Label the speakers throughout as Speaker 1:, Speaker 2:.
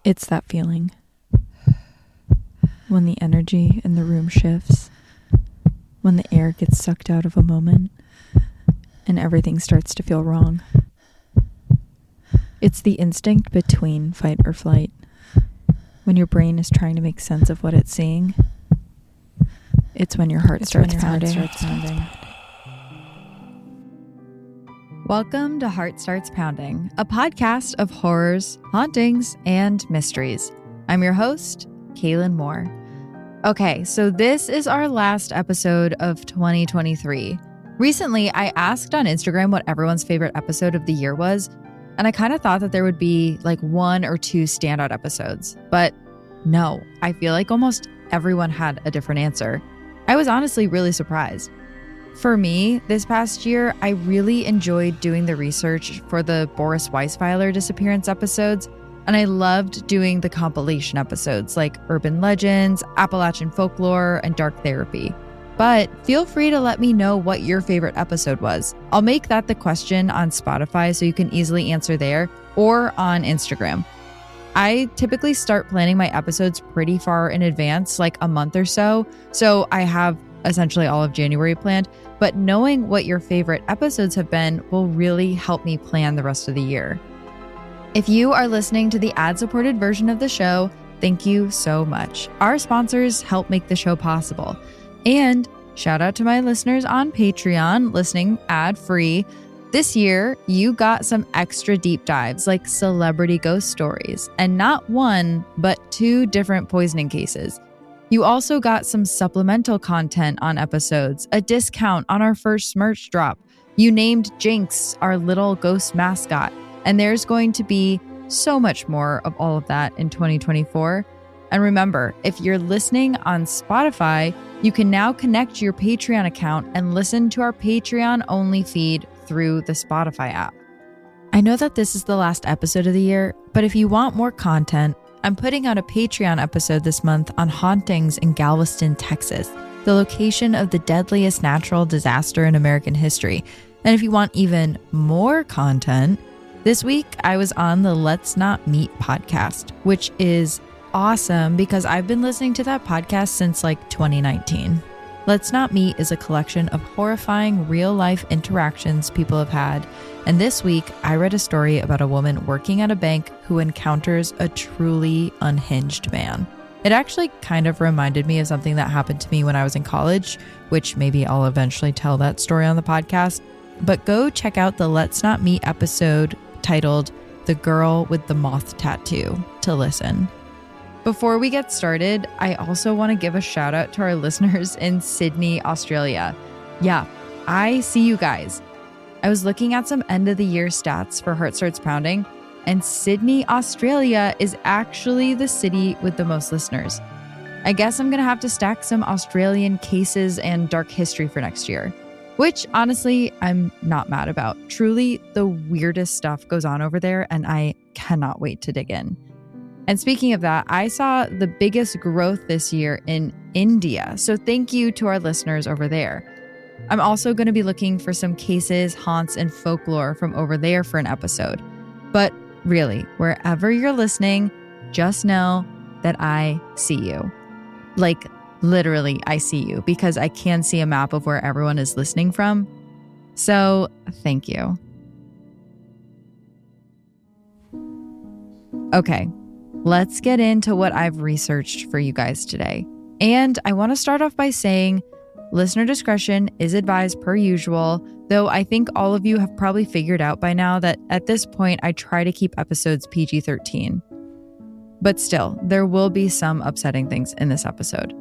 Speaker 1: It's that feeling when the energy in the room shifts, when the air gets sucked out of a moment and everything starts to feel wrong. It's the instinct between fight or flight. When your brain is trying to make sense of what it's seeing, it's when your heart starts pounding.
Speaker 2: Welcome to Heart Starts Pounding, a podcast of horrors, hauntings, and mysteries. I'm your host, Kaylin Moore. Okay, so this is our last episode of 2023. Recently, I asked on Instagram what everyone's favorite episode of the year was, and I kind of thought that there would be like one or two standout episodes. But no, I feel like almost everyone had a different answer. I was honestly really surprised. For me, this past year, I really enjoyed doing the research for the Boris Weisweiler Disappearance episodes, and I loved doing the compilation episodes like Urban Legends, Appalachian Folklore, and Dark Therapy. But feel free to let me know what your favorite episode was. I'll make that the question on Spotify so you can easily answer there, or on Instagram. I typically start planning my episodes pretty far in advance, like a month or so I have essentially all of January planned, but knowing what your favorite episodes have been will really help me plan the rest of the year. If you are listening to the ad-supported version of the show, thank you so much. Our sponsors help make the show possible. And shout out to my listeners on Patreon listening ad-free. This year, you got some extra deep dives like celebrity ghost stories, and not one, but two different poisoning cases. You also got some supplemental content on episodes, a discount on our first merch drop. You named Jinx, our little ghost mascot, and there's going to be so much more of all of that in 2024. And remember, if you're listening on Spotify, you can now connect your Patreon account and listen to our Patreon-only feed through the Spotify app. I know that this is the last episode of the year, but if you want more content, I'm putting out a Patreon episode this month on hauntings in Galveston, Texas, the location of the deadliest natural disaster in American history. And if you want even more content, this week I was on the Let's Not Meet podcast, which is awesome because I've been listening to that podcast since like 2019. Let's Not Meet is a collection of horrifying real-life interactions people have had. And this week, I read a story about a woman working at a bank who encounters a truly unhinged man. It actually kind of reminded me of something that happened to me when I was in college, which maybe I'll eventually tell that story on the podcast. But go check out the Let's Not Meet episode titled The Girl with the Moth Tattoo to listen. Before we get started, I also want to give a shout out to our listeners in Sydney, Australia. Yeah, I see you guys. I was looking at some end of the year stats for Heart Starts Pounding, and Sydney, Australia is actually the city with the most listeners. I guess I'm going to have to stack some Australian cases and dark history for next year, which honestly, I'm not mad about. Truly, the weirdest stuff goes on over there, and I cannot wait to dig in. And speaking of that, I saw the biggest growth this year in India. So thank you to our listeners over there. I'm also going to be looking for some cases, haunts, and folklore from over there for an episode. But really, wherever you're listening, just know that I see you. Like, literally, I see you because I can see a map of where everyone is listening from. So thank you. Okay. Let's get into what I've researched for you guys today. And I want to start off by saying listener discretion is advised per usual, though I think all of you have probably figured out by now that at this point I try to keep episodes PG-13. But still, there will be some upsetting things in this episode.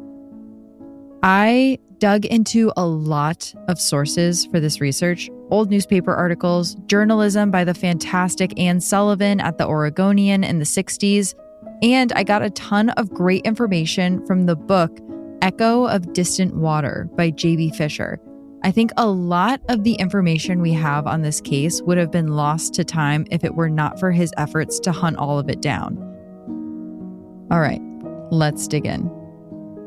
Speaker 2: I dug into a lot of sources for this research, old newspaper articles, journalism by the fantastic Anne Sullivan at the Oregonian in the 60s, and I got a ton of great information from the book Echo of Distant Water by J.B. Fisher. I think a lot of the information we have on this case would have been lost to time if it were not for his efforts to hunt all of it down. All right, let's dig in.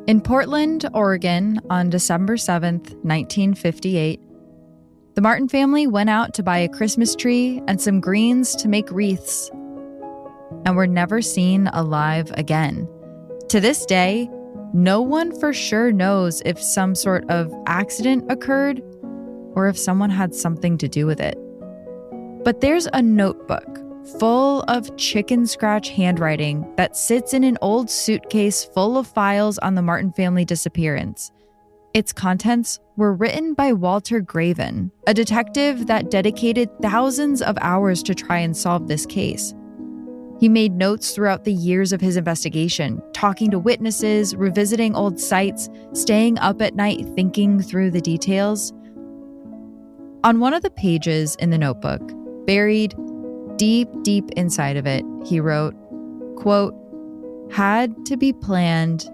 Speaker 2: In Portland, Oregon, on December 7th, 1958, the Martin family went out to buy a Christmas tree and some greens to make wreaths. and were never seen alive again. To this day, no one for sure knows if some sort of accident occurred or if someone had something to do with it. But there's a notebook full of chicken scratch handwriting that sits in an old suitcase full of files on the Martin family disappearance. Its contents were written by Walter Graven, a detective that dedicated thousands of hours to try and solve this case. He made notes throughout the years of his investigation, talking to witnesses, revisiting old sites, staying up at night thinking through the details. On one of the pages in the notebook, buried deep inside of it, he wrote, quote, "Had to be planned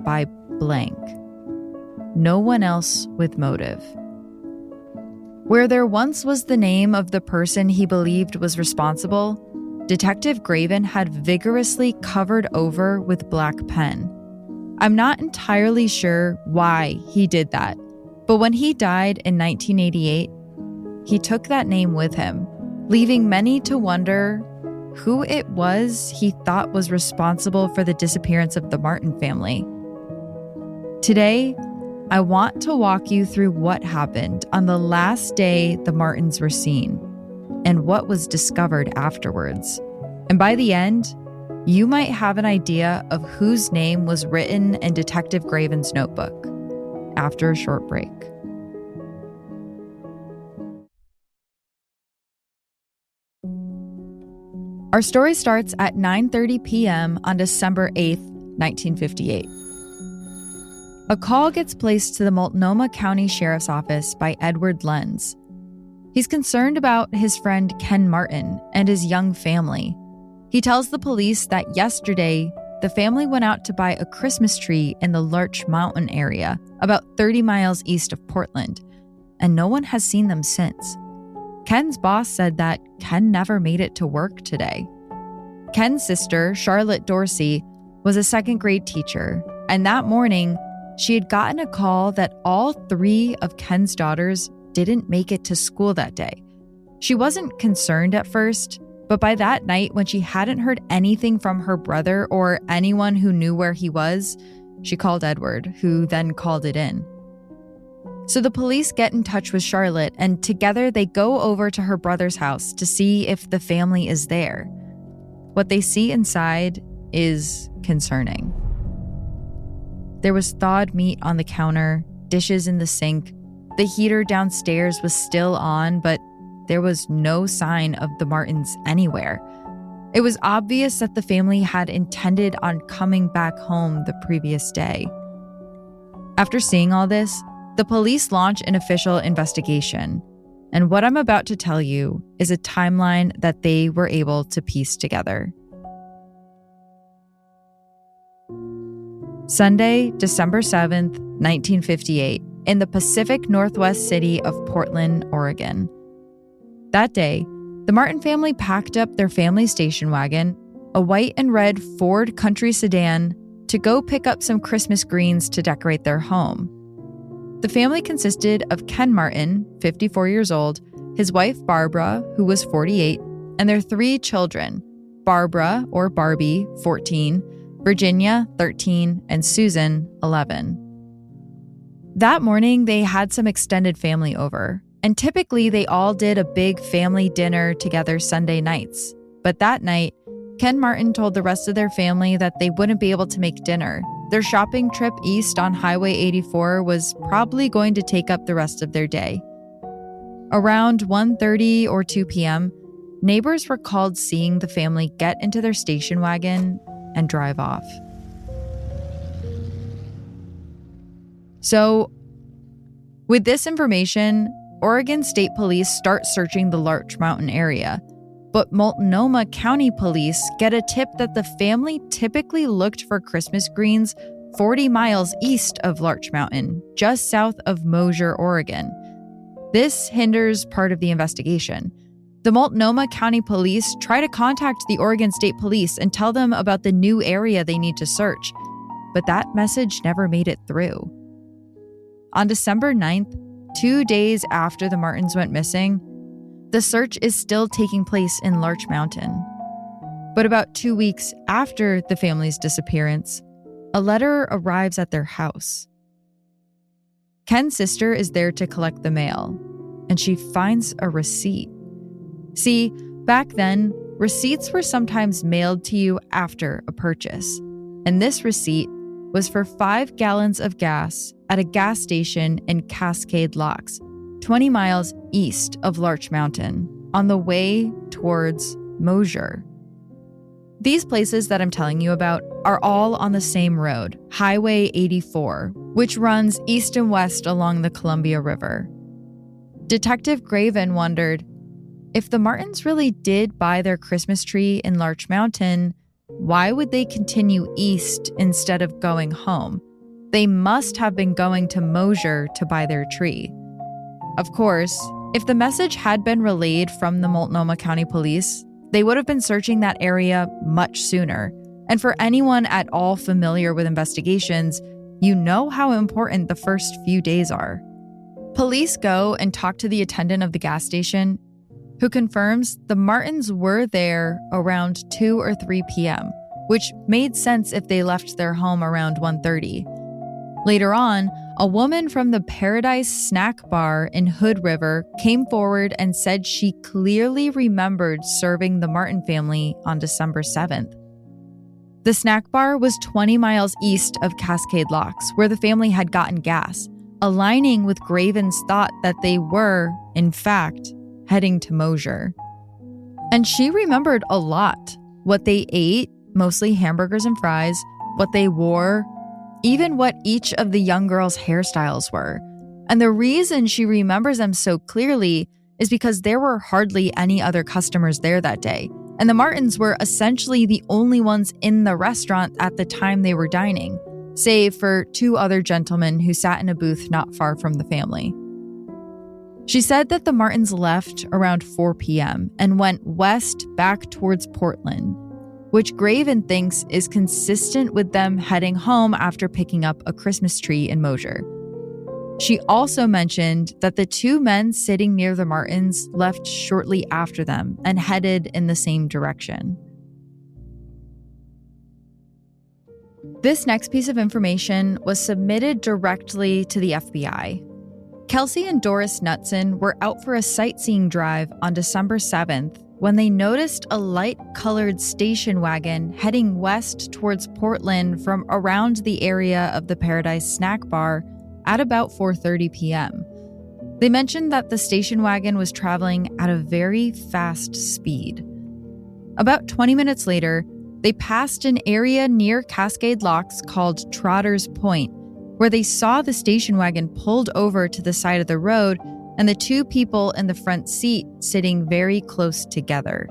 Speaker 2: by blank. No one else with motive." Where there once was the name of the person he believed was responsible, Detective Graven had vigorously covered over with black pen. I'm not entirely sure why he did that, but when he died in 1988, he took that name with him, leaving many to wonder who it was he thought was responsible for the disappearance of the Martin family. Today, I want to walk you through what happened on the last day the Martins were seen and what was discovered afterwards. And by the end, you might have an idea of whose name was written in Detective Graven's notebook after a short break. Our story starts at 9:30 p.m. on December 8th, 1958. A call gets placed to the Multnomah County Sheriff's Office by Edward Lenz. He's concerned about his friend Ken Martin and his young family. He tells the police that yesterday, the family went out to buy a Christmas tree in the Larch Mountain area, about 30 miles east of Portland, and no one has seen them since. Ken's boss said that Ken never made it to work today. Ken's sister, Charlotte Dorsey, was a second-grade teacher, and that morning, she had gotten a call that all 3 of Ken's daughters didn't make it to school that day. She wasn't concerned at first, but by that night, when she hadn't heard anything from her brother or anyone who knew where he was, she called Edward, who then called it in. So the police get in touch with Charlotte, and together they go over to her brother's house to see if the family is there. What they see inside is concerning. There was thawed meat on the counter, dishes in the sink. The heater downstairs was still on, but there was no sign of the Martins anywhere. It was obvious that the family had intended on coming back home the previous day. After seeing all this, the police launch an official investigation, and what I'm about to tell you is a timeline that they were able to piece together. Sunday, December 7th, 1958, in the Pacific Northwest city of Portland, Oregon. That day, the Martin family packed up their family station wagon, a white and red Ford Country sedan, to go pick up some Christmas greens to decorate their home. The family consisted of Ken Martin, 54 years old, his wife Barbara, who was 48, and their 3 children, Barbara, or Barbie, 14, Virginia, 13, and Susan, 11. That morning, they had some extended family over, and typically they all did a big family dinner together Sunday nights. But that night, Ken Martin told the rest of their family that they wouldn't be able to make dinner. Their shopping trip east on Highway 84 was probably going to take up the rest of their day. Around 1:30 or 2 p.m., neighbors were called seeing the family get into their station wagon and drive off. So, with this information, Oregon State Police start searching the Larch Mountain area, but Multnomah County Police get a tip that the family typically looked for Christmas greens 40 miles east of Larch Mountain, just south of Mosier, Oregon. This hinders part of the investigation. The Multnomah County Police try to contact the Oregon State Police and tell them about the new area they need to search, but that message never made it through. On December 9th, 2 days after the Martins went missing, the search is still taking place in Larch Mountain. But about 2 weeks after the family's disappearance, a letter arrives at their house. Ken's sister is there to collect the mail, and she finds a receipt. See, back then, receipts were sometimes mailed to you after a purchase, and this receipt was for 5 gallons of gas at a gas station in Cascade Locks, 20 miles east of Larch Mountain, on the way towards Mosier. These places that I'm telling you about are all on the same road, Highway 84, which runs east and west along the Columbia River. Detective Graven wondered, if the Martins really did buy their Christmas tree in Larch Mountain, why would they continue east instead of going home? They must have been going to Mosier to buy their tree. Of course, if the message had been relayed from the Multnomah County Police, they would have been searching that area much sooner. And for anyone at all familiar with investigations, you know how important the first few days are. Police go and talk to the attendant of the gas station, who confirms the Martins were there around 2 or 3 p.m., which made sense if they left their home around 1:30. Later on, a woman from the Paradise Snack Bar in Hood River came forward and said she clearly remembered serving the Martin family on December 7th. The snack bar was 20 miles east of Cascade Locks, where the family had gotten gas, aligning with Graven's thought that they were, in fact, heading to Mosier. And she remembered a lot. What they ate, mostly hamburgers and fries, what they wore, even what each of the young girls' hairstyles were. And the reason she remembers them so clearly is because there were hardly any other customers there that day. And the Martins were essentially the only ones in the restaurant at the time they were dining, save for 2 other gentlemen who sat in a booth not far from the family. She said that the Martins left around 4 p.m. and went west back towards Portland, which Graven thinks is consistent with them heading home after picking up a Christmas tree in Mosier. She also mentioned that the 2 men sitting near the Martins left shortly after them and headed in the same direction. This next piece of information was submitted directly to the FBI. Kelsey and Doris Knutson were out for a sightseeing drive on December 7th when they noticed a light-colored station wagon heading west towards Portland from around the area of the Paradise Snack Bar at about 4:30 p.m. They mentioned that the station wagon was traveling at a very fast speed. About 20 minutes later, they passed an area near Cascade Locks called Trotter's Point, where they saw the station wagon pulled over to the side of the road and the 2 people in the front seat sitting very close together.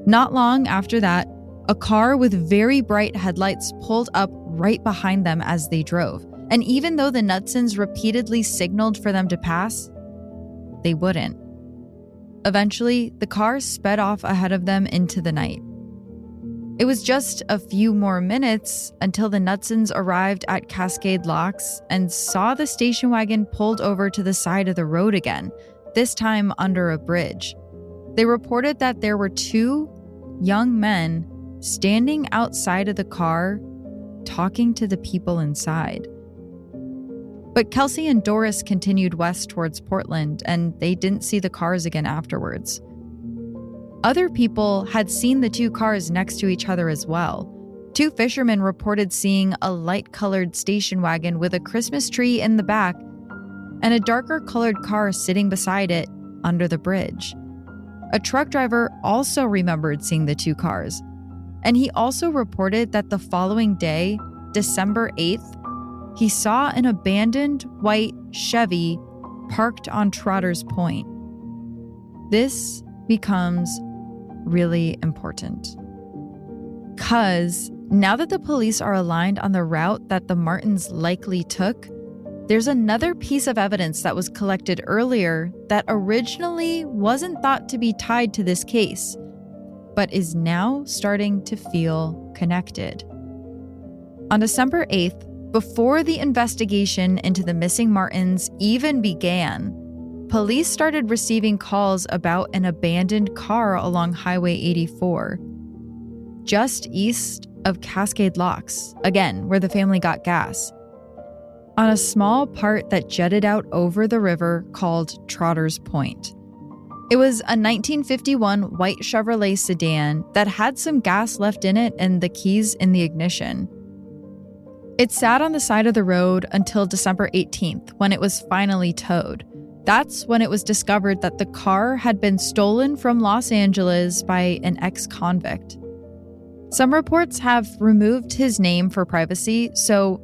Speaker 2: Not long after that, a car with very bright headlights pulled up right behind them as they drove. And even though the Knutsons repeatedly signaled for them to pass, they wouldn't. Eventually, the car sped off ahead of them into the night. It was just a few more minutes until the Knutsons arrived at Cascade Locks and saw the station wagon pulled over to the side of the road again, this time under a bridge. They reported that there were 2 young men standing outside of the car, talking to the people inside. But Kelsey and Doris continued west towards Portland, and they didn't see the cars again afterwards. Other people had seen the 2 cars next to each other as well. 2 fishermen reported seeing a light-colored station wagon with a Christmas tree in the back and a darker-colored car sitting beside it under the bridge. A truck driver also remembered seeing the 2 cars, and he also reported that the following day, December 8th, he saw an abandoned white Chevy parked on Trotter's Point. This becomes really important, because now that the police are aligned on the route that the Martins likely took, there's another piece of evidence that was collected earlier that originally wasn't thought to be tied to this case, but is now starting to feel connected. On December 8th, before the investigation into the missing Martins even began, police started receiving calls about an abandoned car along Highway 84. just east of Cascade Locks, again, where the family got gas, on a small part that jutted out over the river called Trotter's Point. It was a 1951 white Chevrolet sedan that had some gas left in it and the keys in the ignition. It sat on the side of the road until December 18th, when it was finally towed. That's when it was discovered that the car had been stolen from Los Angeles by an ex-convict. Some reports have removed his name for privacy, so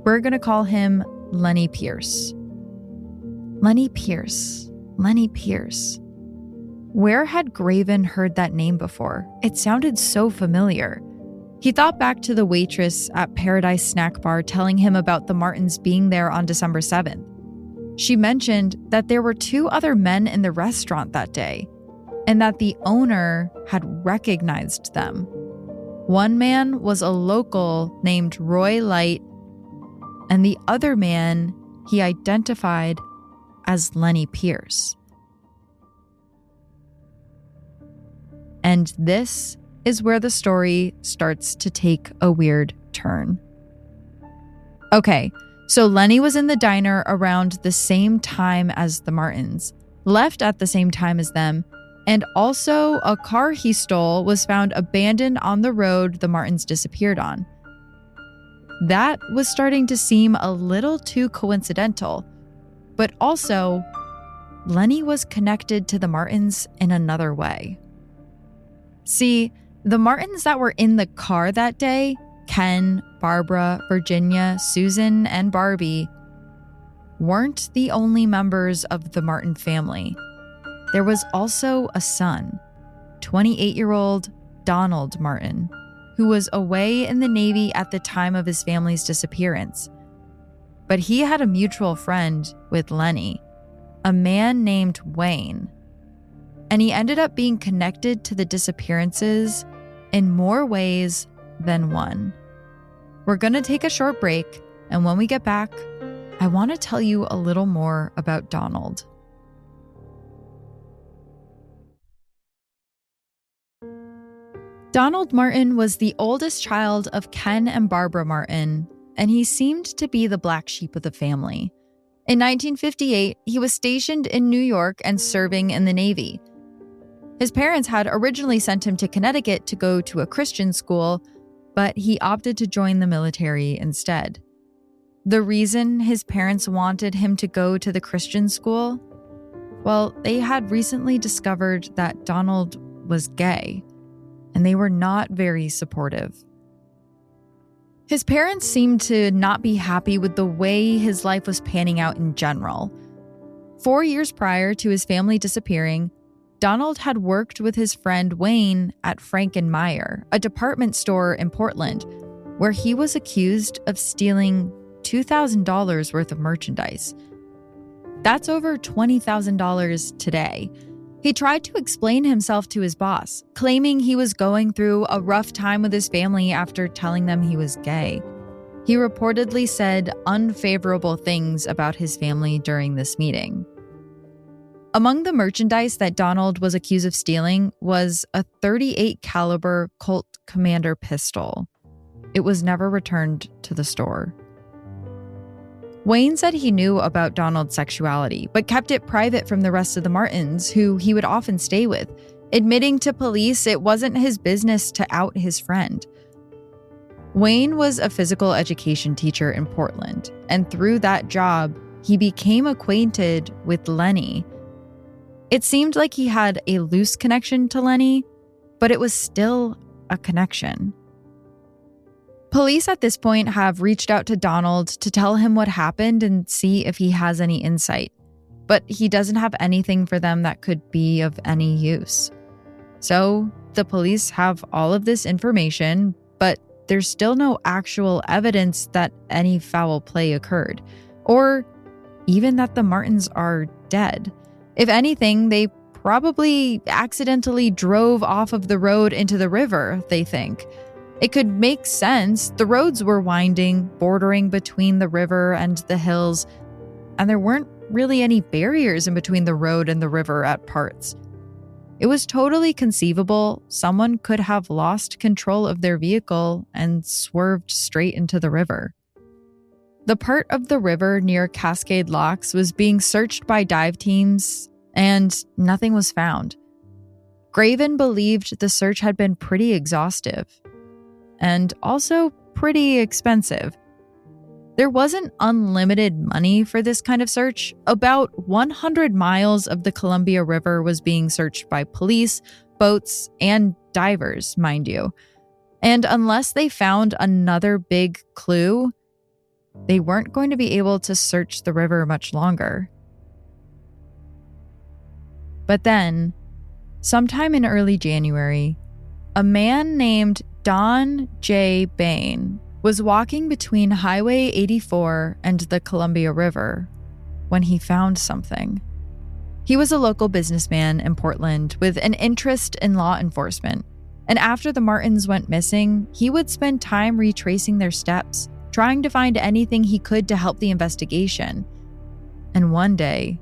Speaker 2: we're going to call him Lenny Pierce. Lenny Pierce. Lenny Pierce. Where had Graven heard that name before? It sounded so familiar. He thought back to the waitress at Paradise Snack Bar telling him about the Martins being there on December 7th. She mentioned that there were 2 other men in the restaurant that day, and that the owner had recognized them. One man was a local named Roy Light, and the other man he identified as Lenny Pierce. And this is where the story starts to take a weird turn. Okay, so Lenny was in the diner around the same time as the Martins, left at the same time as them, and also a car he stole was found abandoned on the road the Martins disappeared on. That was starting to seem a little too coincidental, but also Lenny was connected to the Martins in another way. See, the Martins that were in the car that day, Ken, Barbara, Virginia, Susan, and Barbie, weren't the only members of the Martin family. There was also a son, 28-year-old Donald Martin, who was away in the Navy at the time of his family's disappearance. But he had a mutual friend with Lenny, a man named Wayne. And he ended up being connected to the disappearances in more ways than one. We're going to take a short break, and when we get back, I want to tell you a little more about Donald. Donald Martin was the oldest child of Ken and Barbara Martin, and he seemed to be the black sheep of the family. In 1958, he was stationed in New York and serving in the Navy. His parents had originally sent him to Connecticut to go to a Christian school, but he opted to join the military instead. The reason his parents wanted him to go to the Christian school? Well, they had recently discovered that Donald was gay, and they were not very supportive. His parents seemed to not be happy with the way his life was panning out in general. 4 years prior to his family disappearing, Donald had worked with his friend Wayne at Frank and Meyer, a department store in Portland, where he was accused of stealing $2,000 worth of merchandise. That's over $20,000 today. He tried to explain himself to his boss, claiming he was going through a rough time with his family after telling them he was gay. He reportedly said unfavorable things about his family during this meeting. Among the merchandise that Donald was accused of stealing was a .38 caliber Colt Commander pistol. It was never returned to the store. Wayne said he knew about Donald's sexuality, but kept it private from the rest of the Martins, who he would often stay with, admitting to police it wasn't his business to out his friend. Wayne was a physical education teacher in Portland, and through that job, he became acquainted with Lenny. It seemed like he had a loose connection to Lenny, but it was still a connection. Police at this point have reached out to Donald to tell him what happened and see if he has any insight, but he doesn't have anything for them that could be of any use. So the police have all of this information, but there's still no actual evidence that any foul play occurred, or even that the Martins are dead. If anything, they probably accidentally drove off of the road into the river, they think. It could make sense. The roads were winding, bordering between the river and the hills, and there weren't really any barriers in between the road and the river at parts. It was totally conceivable someone could have lost control of their vehicle and swerved straight into the river. The part of the river near Cascade Locks was being searched by dive teams, and nothing was found. Graven believed the search had been pretty exhaustive and also pretty expensive. There wasn't unlimited money for this kind of search. About 100 miles of the Columbia River was being searched by police, boats, and divers, mind you. And unless they found another big clue, they weren't going to be able to search the river much longer. But then, sometime in early January, a man named Don J. Bain was walking between Highway 84 and the Columbia River when he found something. He was a local businessman in Portland with an interest in law enforcement, and after the Martins went missing, he would spend time retracing their steps, trying to find anything he could to help the investigation. And one day,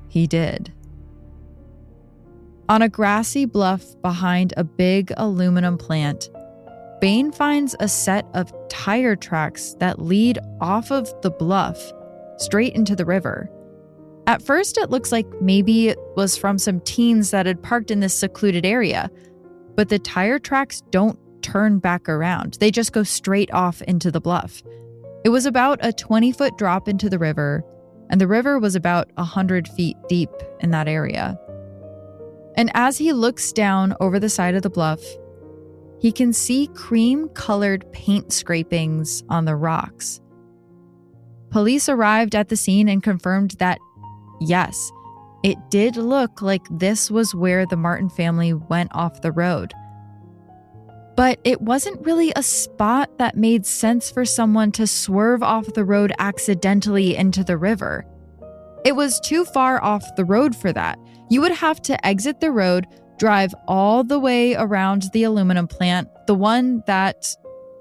Speaker 2: he did. On a grassy bluff behind a big aluminum plant, Bain finds a set of tire tracks that lead off of the bluff straight into the river. At first, it looks like maybe it was from some teens that had parked in this secluded area, but the tire tracks don't turn back around. They just go straight off into the bluff. It was about a 20-foot drop into the river, and the river was about 100 feet deep in that area. And as he looks down over the side of the bluff, he can see cream-colored paint scrapings on the rocks. Police arrived at the scene and confirmed that, yes, it did look like this was where the Martin family went off the road. But it wasn't really a spot that made sense for someone to swerve off the road accidentally into the river. It was too far off the road for that. You would have to exit the road, drive all the way around the aluminum plant, the one that,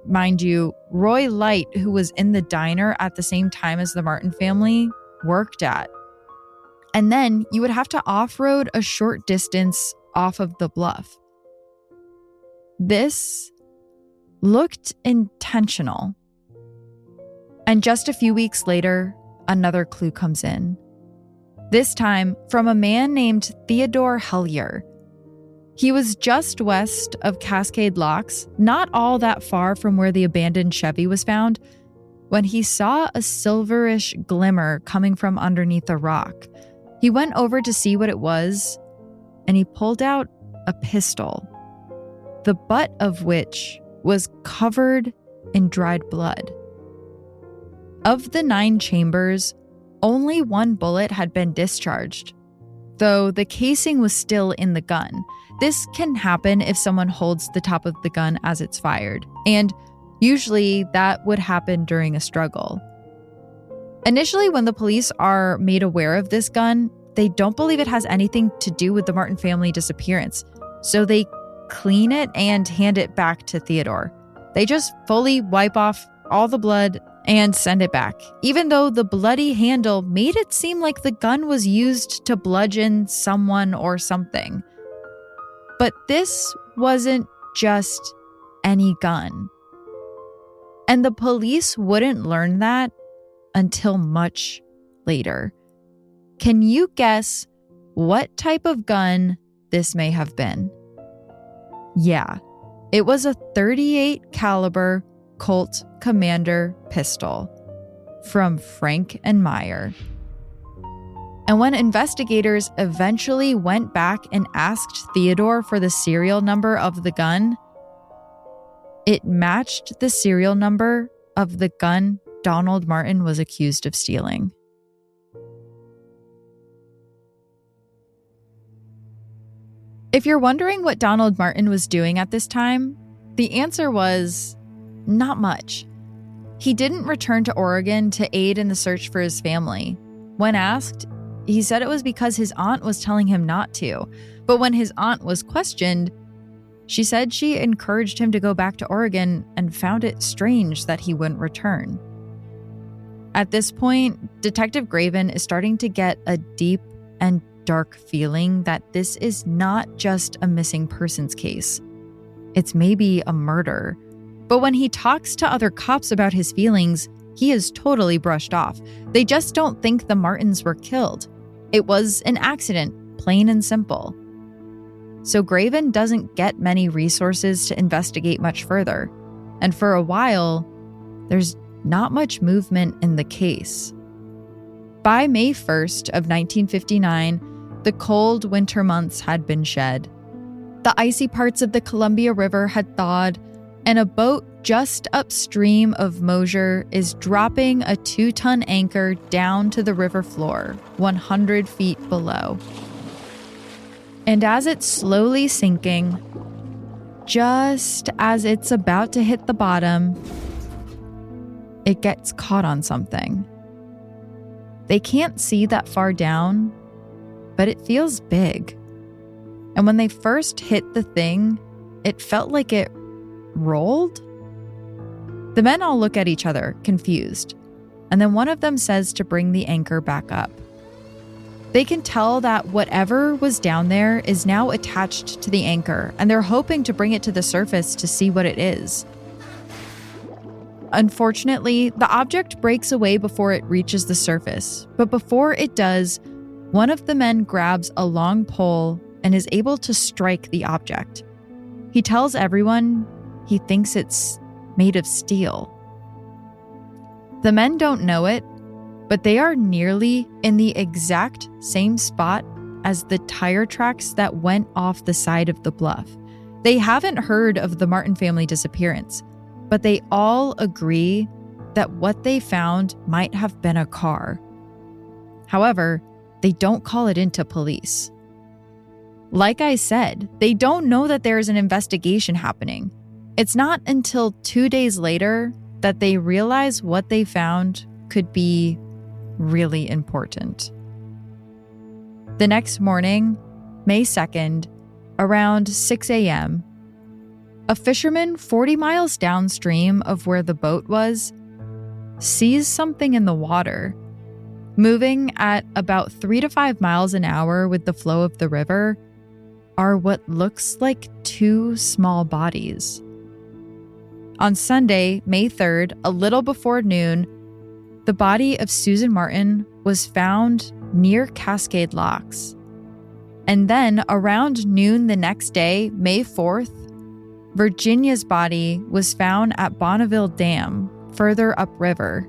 Speaker 2: mind you, Roy Light, who was in the diner at the same time as the Martin family, worked at. And then you would have to off-road a short distance off of the bluff. This looked intentional. And just a few weeks later, another clue comes in. This time from a man named Theodore Hellier. He was just west of Cascade Locks, not all that far from where the abandoned Chevy was found, when he saw a silverish glimmer coming from underneath a rock. He went over to see what it was, and he pulled out a pistol, the butt of which was covered in dried blood. Of the 9 chambers, only 1 bullet had been discharged, though the casing was still in the gun. This can happen if someone holds the top of the gun as it's fired, and usually that would happen during a struggle. Initially, when the police are made aware of this gun, they don't believe it has anything to do with the Martin family disappearance, so they clean it and hand it back to Theodore. They just fully wipe off all the blood and send it back, even though the bloody handle made it seem like the gun was used to bludgeon someone or something. But this wasn't just any gun. And the police wouldn't learn that until much later. Can you guess what type of gun this may have been? Yeah, it was a .38 caliber Colt Commander pistol from Frank and Meyer. And when investigators eventually went back and asked Theodore for the serial number of the gun, it matched the serial number of the gun Donald Martin was accused of stealing. If you're wondering what Donald Martin was doing at this time, the answer was not much. He didn't return to Oregon to aid in the search for his family. When asked, he said it was because his aunt was telling him not to. But when his aunt was questioned, she said she encouraged him to go back to Oregon and found it strange that he wouldn't return. At this point, Detective Graven is starting to get a deep and dark feeling that this is not just a missing persons case. It's maybe a murder. But when he talks to other cops about his feelings, he is totally brushed off. They just don't think the Martins were killed. It was an accident, plain and simple. So Graven doesn't get many resources to investigate much further. And for a while, there's not much movement in the case. By May 1st of 1959, the cold winter months had been shed. The icy parts of the Columbia River had thawed, and a boat just upstream of Mosier is dropping a 2-ton anchor down to the river floor, 100 feet below. And as it's slowly sinking, just as it's about to hit the bottom, it gets caught on something. They can't see that far down, but it feels big. And when they first hit the thing, it felt like it rolled. The men all look at each other, confused, and then one of them says to bring the anchor back up. They can tell that whatever was down there is now attached to the anchor, and they're hoping to bring it to the surface to see what it is. Unfortunately, the object breaks away before it reaches the surface, but before it does, one of the men grabs a long pole and is able to strike the object. He tells everyone he thinks it's made of steel. The men don't know it, but they are nearly in the exact same spot as the tire tracks that went off the side of the bluff. They haven't heard of the Martin family disappearance, but they all agree that what they found might have been a car. However, they don't call it into police. Like I said, they don't know that there is an investigation happening. It's not until 2 days later that they realize what they found could be really important. The next morning, May 2nd, around 6 a.m., a fisherman 40 miles downstream of where the boat was sees something in the water. Moving at about 3 to 5 miles an hour with the flow of the river are what looks like 2 small bodies. On Sunday, May 3rd, a little before noon, the body of Susan Martin was found near Cascade Locks. And then around noon the next day, May 4th, Virginia's body was found at Bonneville Dam, further upriver.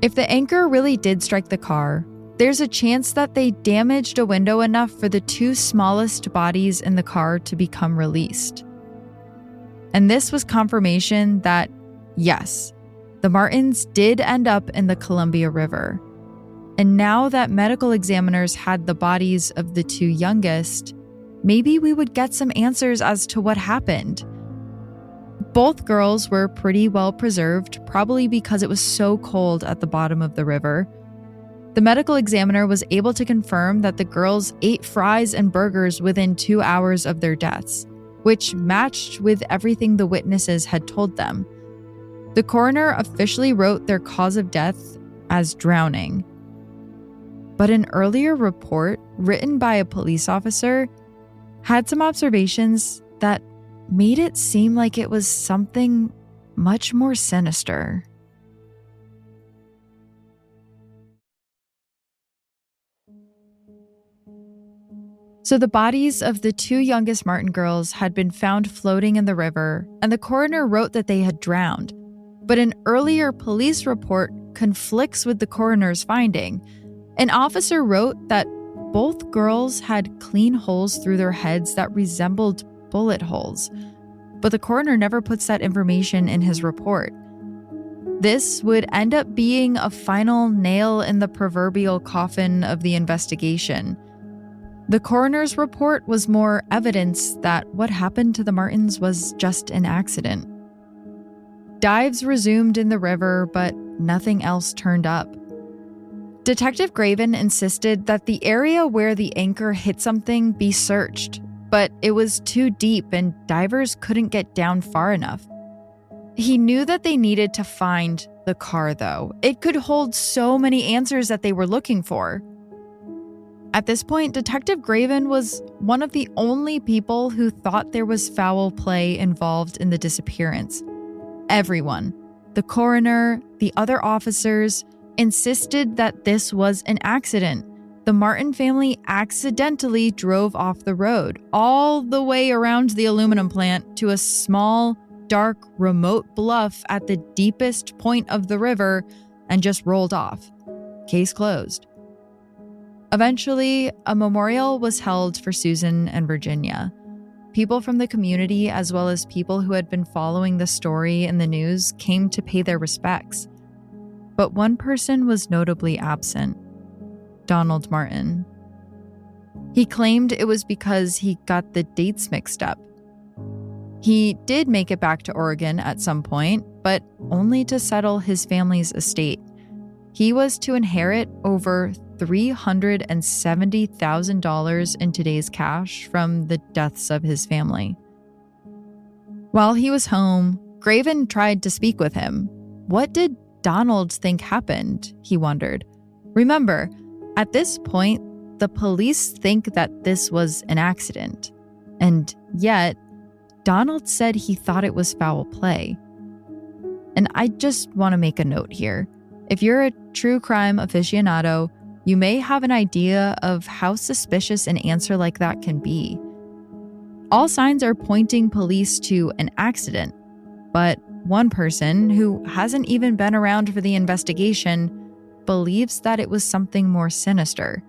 Speaker 2: If the anchor really did strike the car, there's a chance that they damaged a window enough for the 2 smallest bodies in the car to become released. And this was confirmation that, yes, the Martins did end up in the Columbia River. And now that medical examiners had the bodies of the 2 youngest, maybe we would get some answers as to what happened. Both girls were pretty well preserved, probably because it was so cold at the bottom of the river. The medical examiner was able to confirm that the girls ate fries and burgers within 2 hours of their deaths, which matched with everything the witnesses had told them. The coroner officially wrote their cause of death as drowning. But an earlier report written by a police officer had some observations that made it seem like it was something much more sinister. So the bodies of the 2 youngest Martin girls had been found floating in the river, and the coroner wrote that they had drowned. But an earlier police report conflicts with the coroner's finding. An officer wrote that both girls had clean holes through their heads that resembled bullet holes, but the coroner never puts that information in his report. This would end up being a final nail in the proverbial coffin of the investigation. The coroner's report was more evidence that what happened to the Martins was just an accident. Dives resumed in the river, but nothing else turned up. Detective Graven insisted that the area where the anchor hit something be searched, but it was too deep and divers couldn't get down far enough. He knew that they needed to find the car, though. It could hold so many answers that they were looking for. At this point, Detective Graven was one of the only people who thought there was foul play involved in the disappearance. Everyone, the coroner, the other officers, insisted that this was an accident. The Martin family accidentally drove off the road all the way around the aluminum plant to a small, dark, remote bluff at the deepest point of the river and just rolled off. Case closed. Eventually, a memorial was held for Susan and Virginia. People from the community, as well as people who had been following the story in the news, came to pay their respects. But one person was notably absent: Donald Martin. He claimed it was because he got the dates mixed up. He did make it back to Oregon at some point, but only to settle his family's estate. He was to inherit over $370,000 in today's cash from the deaths of his family. While he was home, Graven tried to speak with him. What did Donald think happened? He wondered. Remember, at this point, the police think that this was an accident. And yet, Donald said he thought it was foul play. And I just want to make a note here. If you're a true crime aficionado, you may have an idea of how suspicious an answer like that can be. All signs are pointing police to an accident, but one person, who hasn't even been around for the investigation, believes that it was something more sinister.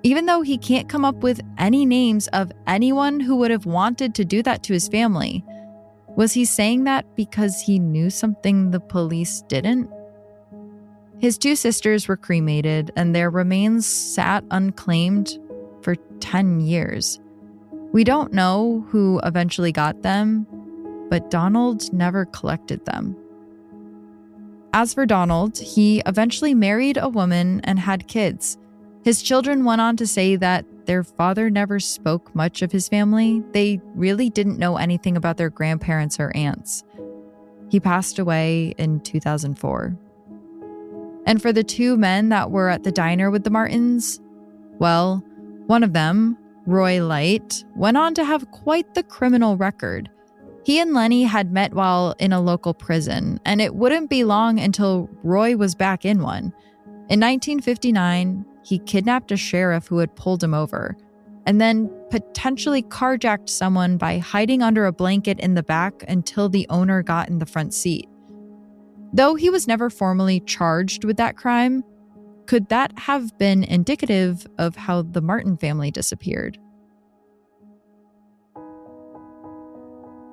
Speaker 2: Even though he can't come up with any names of anyone who would have wanted to do that to his family, was he saying that because he knew something the police didn't? His two sisters were cremated, and their remains sat unclaimed for 10 years. We don't know who eventually got them, but Donald never collected them. As for Donald, he eventually married a woman and had kids. His children went on to say that their father never spoke much of his family. They really didn't know anything about their grandparents or aunts. He passed away in 2004. And for the two men that were at the diner with the Martins, well, one of them, Roy Light, went on to have quite the criminal record. He and Lenny had met while in a local prison, and it wouldn't be long until Roy was back in one. In 1959, he kidnapped a sheriff who had pulled him over, and then potentially carjacked someone by hiding under a blanket in the back until the owner got in the front seat. Though he was never formally charged with that crime, could that have been indicative of how the Martin family disappeared?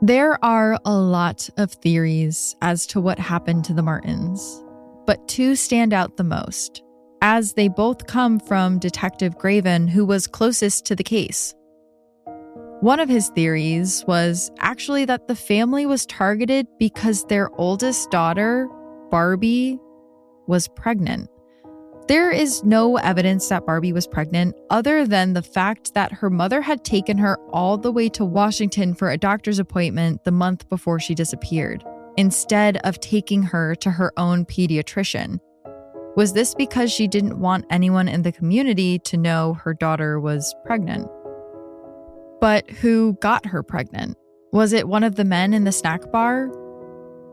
Speaker 2: There are a lot of theories as to what happened to the Martins, but two stand out the most, as they both come from Detective Graven, who was closest to the case. One of his theories was actually that the family was targeted because their oldest daughter, Barbie, was pregnant. There is no evidence that Barbie was pregnant other than the fact that her mother had taken her all the way to Washington for a doctor's appointment the month before she disappeared, instead of taking her to her own pediatrician. Was this because she didn't want anyone in the community to know her daughter was pregnant? But who got her pregnant? Was it one of the men in the snack bar?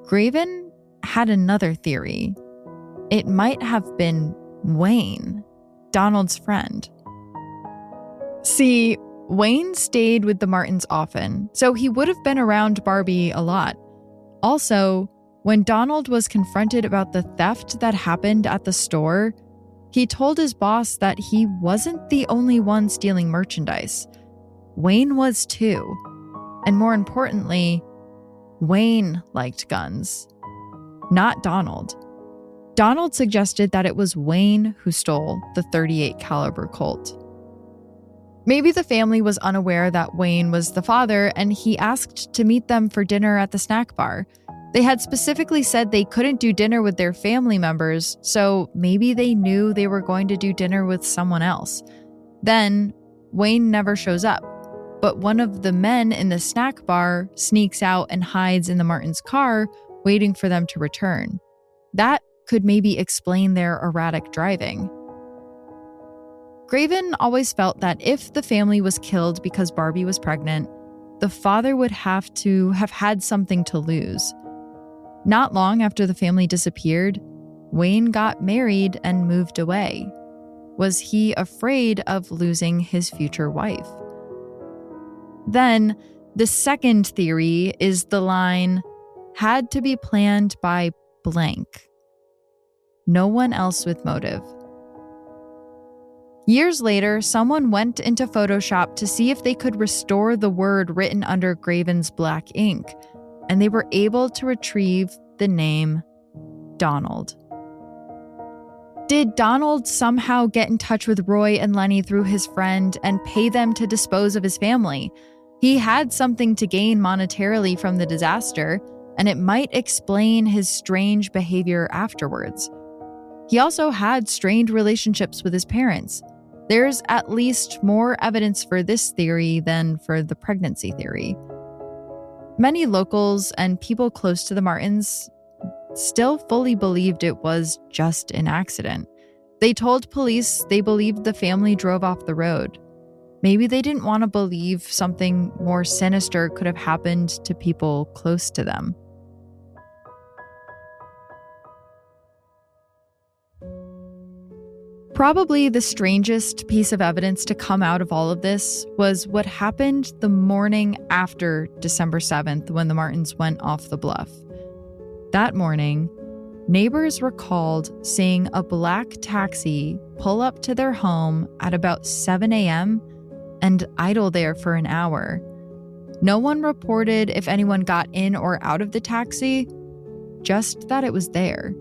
Speaker 2: Graven had another theory. It might have been Wayne, Donald's friend. See, Wayne stayed with the Martins often, so he would have been around Barbie a lot. Also, when Donald was confronted about the theft that happened at the store, he told his boss that he wasn't the only one stealing merchandise. Wayne was too. And more importantly, Wayne liked guns, not Donald. Donald suggested that it was Wayne who stole the .38 caliber Colt. Maybe the family was unaware that Wayne was the father, and he asked to meet them for dinner at the snack bar. They had specifically said they couldn't do dinner with their family members, so maybe they knew they were going to do dinner with someone else. Then, Wayne never shows up, but one of the men in the snack bar sneaks out and hides in the Martins' car, waiting for them to return. That could maybe explain their erratic driving. Graven always felt that if the family was killed because Barbie was pregnant, the father would have to have had something to lose. Not long after the family disappeared, Wayne got married and moved away. Was he afraid of losing his future wife? Then, the second theory is the line, had to be planned by blank. No one else with motive. Years later, someone went into Photoshop to see if they could restore the word written under Graven's black ink, and they were able to retrieve the name Donald. Did Donald somehow get in touch with Roy and Lenny through his friend and pay them to dispose of his family? He had something to gain monetarily from the disaster, and it might explain his strange behavior afterwards. He also had strained relationships with his parents. There's at least more evidence for this theory than for the pregnancy theory. Many locals and people close to the Martins still fully believed it was just an accident. They told police they believed the family drove off the road. Maybe they didn't want to believe something more sinister could have happened to people close to them. Probably the strangest piece of evidence to come out of all of this was what happened the morning after December 7th when the Martins went off the bluff. That morning, neighbors recalled seeing a black taxi pull up to their home at about 7 a.m. and idle there for an hour. No one reported if anyone got in or out of the taxi, just that it was there.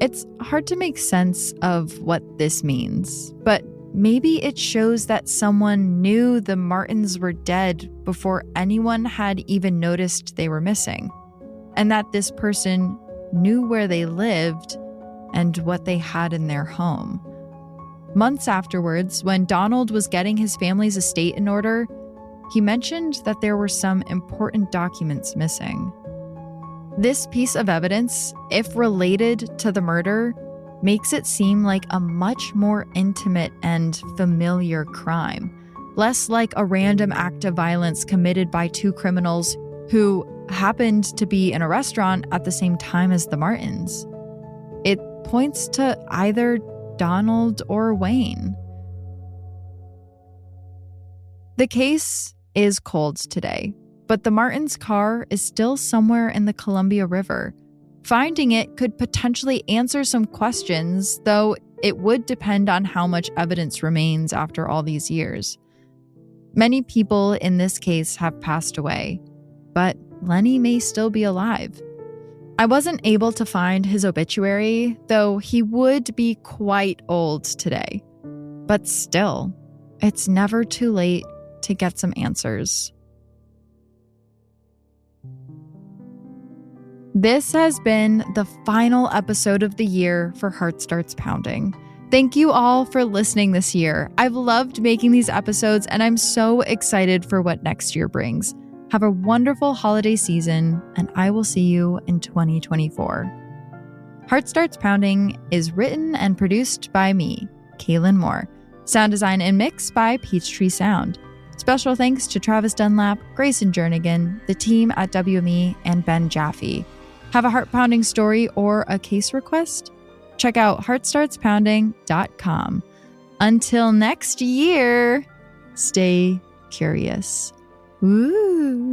Speaker 2: It's hard to make sense of what this means, but maybe it shows that someone knew the Martins were dead before anyone had even noticed they were missing, and that this person knew where they lived and what they had in their home. Months afterwards, when Donald was getting his family's estate in order, he mentioned that there were some important documents missing. This piece of evidence, if related to the murder, makes it seem like a much more intimate and familiar crime, less like a random act of violence committed by two criminals who happened to be in a restaurant at the same time as the Martins. It points to either Donald or Wayne. The case is cold today, but the Martins' car is still somewhere in the Columbia River. Finding it could potentially answer some questions, though it would depend on how much evidence remains after all these years. Many people in this case have passed away, but Lenny may still be alive. I wasn't able to find his obituary, though he would be quite old today. But still, it's never too late to get some answers. This has been the final episode of the year for Heart Starts Pounding. Thank you all for listening this year. I've loved making these episodes, and I'm so excited for what next year brings. Have a wonderful holiday season, and I will see you in 2024. Heart Starts Pounding is written and produced by me, Kaylin Moore. Sound design and mix by Peachtree Sound. Special thanks to Travis Dunlap, Grayson Jernigan, the team at WME, and Ben Jaffe. Have a heart-pounding story or a case request? Check out heartstartspounding.com. Until next year, stay curious. Woo!